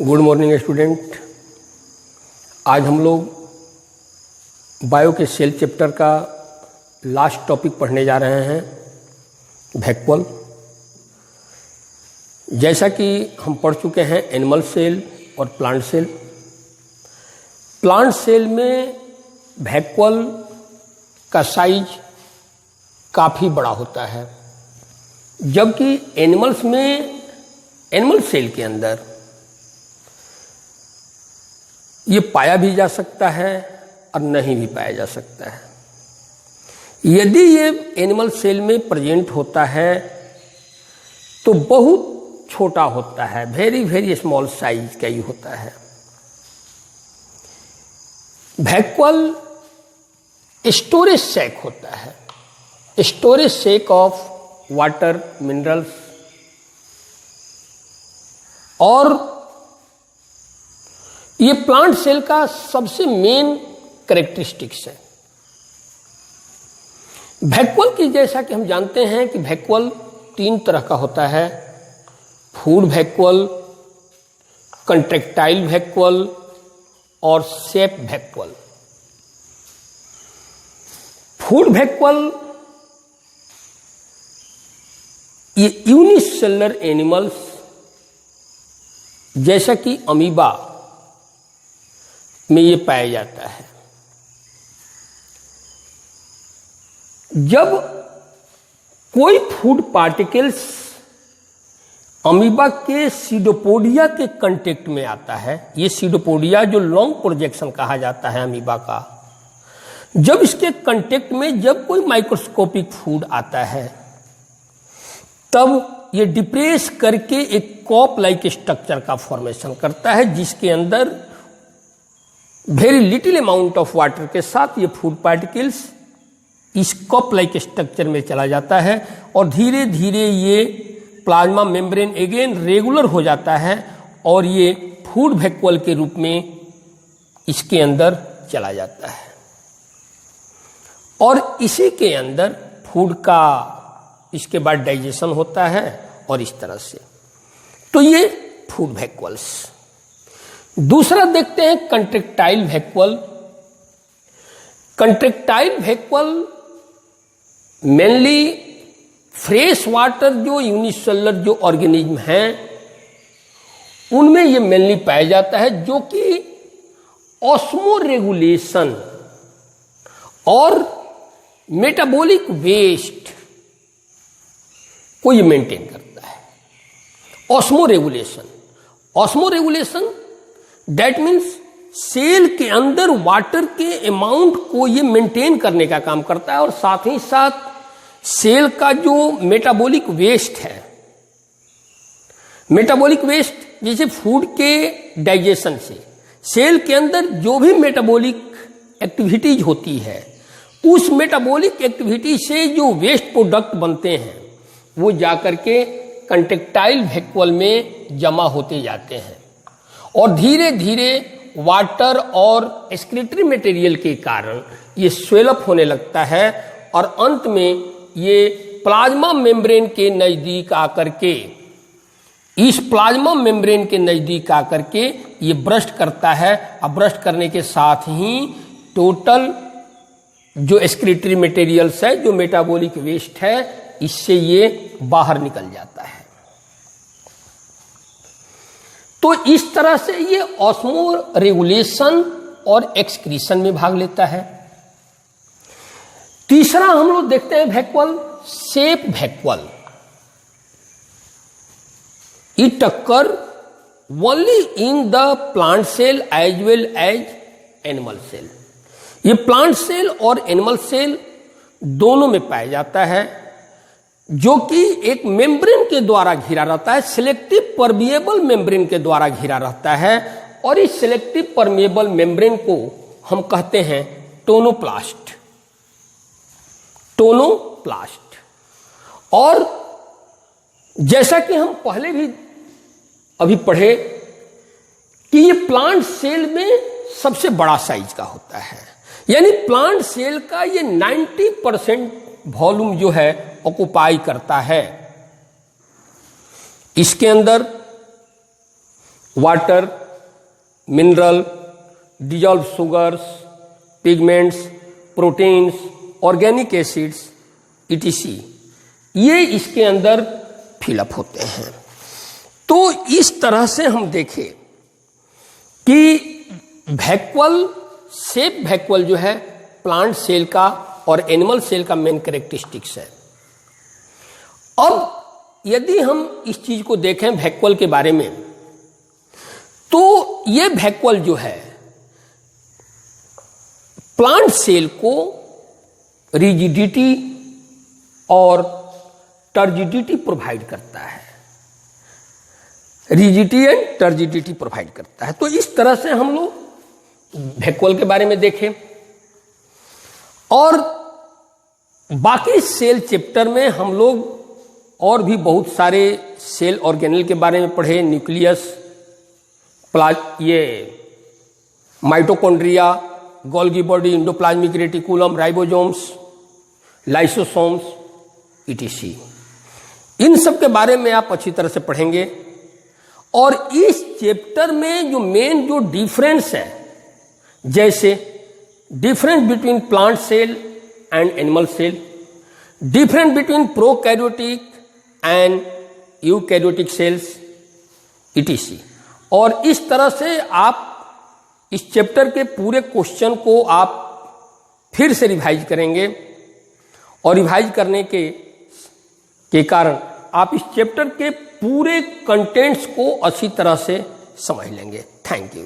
Good morning student. आज हम लोग बायो के सेल चैप्टर का लास्ट टॉपिक पढ़ने जा रहे हैं, वैक्यूल। जैसा कि हम पढ़ चुके हैं एनिमल सेल और प्लांट सेल। प्लांट सेल में वैक्यूल का साइज काफ़ी बड़ा होता है, जबकि एनिमल सेल के अंदर ये पाया भी जा सकता है और नहीं भी पाया जा सकता है। यदि ये एनिमल सेल में प्रेजेंट होता है तो बहुत छोटा होता है, वेरी वेरी स्मॉल साइज का ही होता है। वैक्यूल स्टोरेज सैक होता है, storage sac of water, minerals, और ये प्लांट सेल का सबसे मेन कैरेक्टरिस्टिक्स है। वैक्यूल की, जैसा कि हम जानते हैं कि वैक्यूल तीन तरह का होता है: फूड वैक्यूल, कंट्रैक्टाइल वैक्यूल और शेप वैक्यूल। फूड वैक्यूल ये यूनिसेलुलर एनिमल्स जैसा कि अमीबा में ये पाया जाता है। जब कोई फूड पार्टिकल्स अमीबा के सीडोपोडिया के कांटेक्ट में आता है, ये सीडोपोडिया जो लॉन्ग प्रोजेक्शन कहा जाता है अमीबा का, जब इसके कांटेक्ट में जब कोई माइक्रोस्कोपिक फूड आता है तब ये डिप्रेस करके एक कॉप लाइक स्ट्रक्चर का फॉर्मेशन करता है, जिसके अंदर very little amount of water के साथ ये फूड पार्टिकल्स इस कप लाइक स्ट्रक्चर में चला जाता है और धीरे धीरे ये प्लाज्मा मेम्ब्रेन अगेन रेगुलर हो जाता है और ये फूड वैक्यूल के रूप में इसके अंदर चला जाता है और इसी के अंदर फूड का इसके बाद डाइजेशन होता है और इस तरह से। तो ये फूड वैक्यूल्स। दूसरा देखते हैं contractile vacuole. Contractile vacuole mainly fresh water जो यूनिसेलुलर जो ऑर्गेनिज्म हैं उनमें ये मेनली पाया जाता है, जो कि ऑस्मोरेगुलेशन और मेटाबॉलिक वेस्ट को ये मेंटेन करता है। ऑस्मोरेगुलेशन दैट मीन्स सेल के अंदर वाटर के अमाउंट को ये मेंटेन करने का काम करता है और साथ ही साथ सेल का जो मेटाबॉलिक वेस्ट है, मेटाबॉलिक वेस्ट जैसे फूड के डाइजेशन से सेल के अंदर जो भी मेटाबॉलिक एक्टिविटीज होती है, उस मेटाबॉलिक एक्टिविटी से जो वेस्ट प्रोडक्ट बनते हैं वो जाकर के कंट्रैक्टाइल वैक्यूल में जमा होते जाते हैं और धीरे धीरे वाटर और एक्सक्रीटरी मटेरियल के कारण ये स्वेलअप होने लगता है और अंत में ये प्लाज्मा मेम्ब्रेन के नजदीक आकर के, इस प्लाज्मा मेम्ब्रेन के नजदीक आकर के ये ब्रस्ट करता है और ब्रस्ट करने के साथ ही टोटल जो एक्सक्रीटरी मटेरियल्स है, जो मेटाबॉलिक वेस्ट है, इससे ये बाहर निकल जाता है। तो इस तरह से ये ऑस्मो रेगुलेशन और एक्सक्रीशन में भाग लेता है। तीसरा हम लोग देखते हैं vacuole, shape vacuole. It occur only in the plant cell as well as animal cell. ये प्लांट सेल और एनिमल सेल दोनों में पाया जाता है, जो कि एक मेम्ब्रेन के द्वारा घिरा रहता है, सिलेक्टिव परमिएबल मेम्ब्रेन के द्वारा घिरा रहता है और इस सिलेक्टिव परमिएबल मेम्ब्रेन को हम कहते हैं टोनोप्लास्ट। और जैसा कि हम पहले भी अभी पढ़े कि ये प्लांट सेल में सबसे बड़ा साइज का होता है, यानी प्लांट सेल का ये 90% वॉल्यूम जो है ऑक्युपाई करता है। इसके अंदर water, mineral, dissolve sugars, pigments, proteins, organic acids etc. ये इसके अंदर फिलअप होते हैं। तो इस तरह से हम देखें कि वैक्यूल जो है प्लांट सेल का और एनिमल सेल का मेन कैरेक्टरिस्टिक्स है। अब यदि हम इस चीज को देखें वैक्यूल के बारे में, तो ये वैक्यूल जो है प्लांट सेल को रिजिडिटी और टर्जिडिटी प्रोवाइड करता है, रिजिडिटी एंड टर्जिडिटी प्रोवाइड करता है। तो इस तरह से हम लोग वैक्यूल के बारे में देखें। और बाकी सेल चैप्टर में हम लोग और भी बहुत सारे सेल ऑर्गेनेल के बारे में पढ़े, न्यूक्लियस, ये mitochondria, Golgi body, endoplasmic reticulum, ribosomes, lysosomes etc. इन सब के बारे में आप अच्छी तरह से पढ़ेंगे। और इस चैप्टर में जो मेन जो डिफरेंस है, जैसे difference between plant cell and animal cell, difference between prokaryotic and eukaryotic cells etc. और इस तरह से आप इस चैप्टर के पूरे क्वेश्चन को आप फिर से रिवाइज करेंगे और रिवाइज करने के कारण आप इस चैप्टर के पूरे कंटेंट्स को अच्छी तरह से समझ लेंगे। Thank you.